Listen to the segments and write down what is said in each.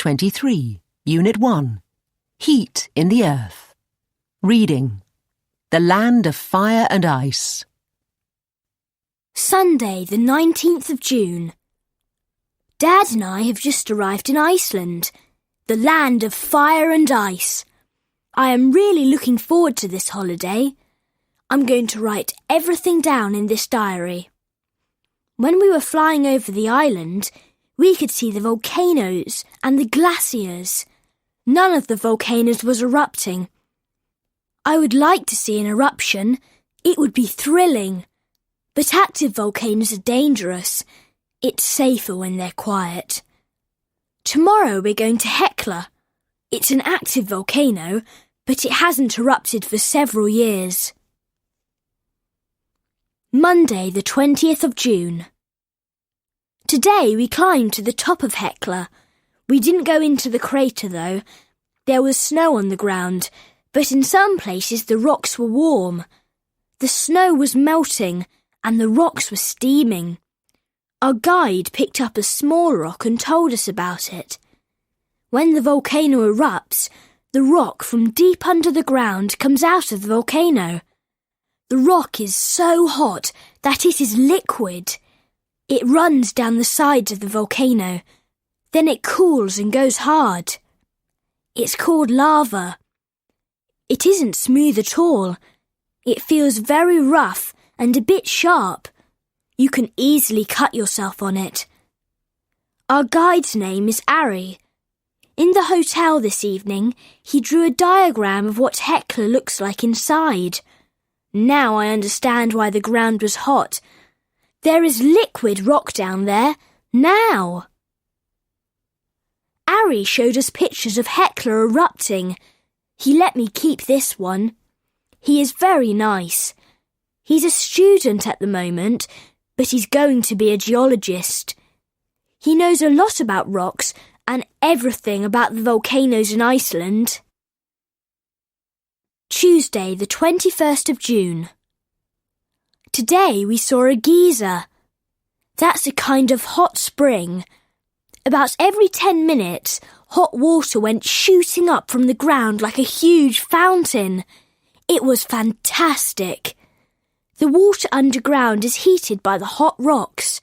23, Unit 1. Heat in the Earth. Reading. The Land of Fire and Ice. Sunday, the 19th of June. Dad and I have just arrived in Iceland, the land of fire and ice. I am really looking forward to this holiday. I'm going to write everything down in this diary. When we were flying over the island, we could see the volcanoes and the glaciers. None of the volcanoes was erupting. I would like to see an eruption. It would be thrilling. But active volcanoes are dangerous. It's safer when they're quiet. Tomorrow we're going to Hekla. It's an active volcano, but it hasn't erupted for several years. Monday, the 20th of June. Today we climbed to the top of Hekla. We didn't go into the crater though. There was snow on the ground, but in some places the rocks were warm. The snow was melting and the rocks were steaming. Our guide picked up a small rock and told us about it. When the volcano erupts, the rock from deep under the ground comes out of the volcano. The rock is so hot that it is liquid. It runs down the sides of the volcano. Then it cools and goes hard. It's called lava. It isn't smooth at all. It feels very rough and a bit sharp. You can easily cut yourself on it. Our guide's name is Ari. In the hotel this evening, he drew a diagram of what Hekla looks like inside. Now I understand why the ground was hot. There is liquid rock down there, now. Ari showed us pictures of Hekla erupting. He let me keep this one. He is very nice. He's a student at the moment, but he's going to be a geologist. He knows a lot about rocks and everything about the volcanoes in Iceland. Tuesday, the 21st of June. Today we saw a geyser. That's a kind of hot spring. About every 10 minutes, hot water went shooting up from the ground like a huge fountain. It was fantastic. The water underground is heated by the hot rocks.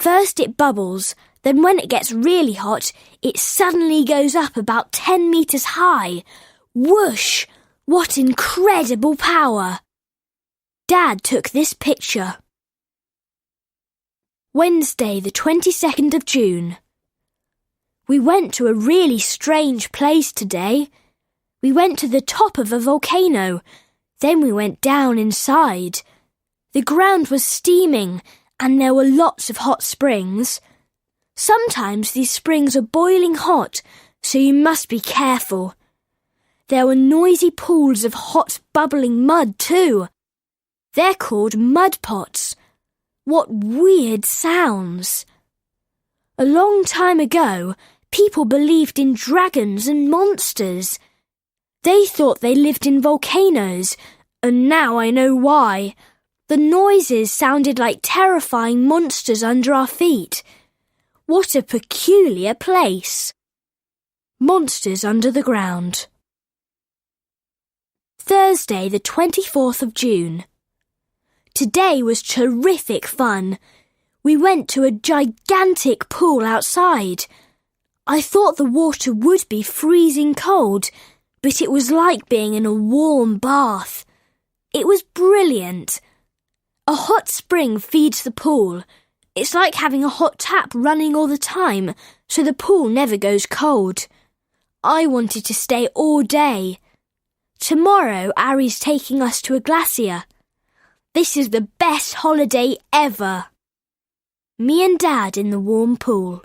First it bubbles, then when it gets really hot, it suddenly goes up about 10 meters high. Whoosh! What incredible power! Dad took this picture. Wednesday, the 22nd of June. We went to a really strange place today. We went to the top of a volcano. Then we went down inside. The ground was steaming and there were lots of hot springs. Sometimes these springs are boiling hot, so you must be careful. There were noisy pools of hot bubbling mud too. They're called mud pots. What weird sounds. A long time ago, people believed in dragons and monsters. They thought they lived in volcanoes, and now I know why. The noises sounded like terrifying monsters under our feet. What a peculiar place. Monsters under the ground. Thursday, the 24th of June. Today was terrific fun. We went to a gigantic pool outside. I thought the water would be freezing cold, but it was like being in a warm bath. It was brilliant. A hot spring feeds the pool. It's like having a hot tap running all the time, so the pool never goes cold. I wanted to stay all day. Tomorrow, Ari's taking us to a glacier. This is the best holiday ever. Me and Dad in the warm pool.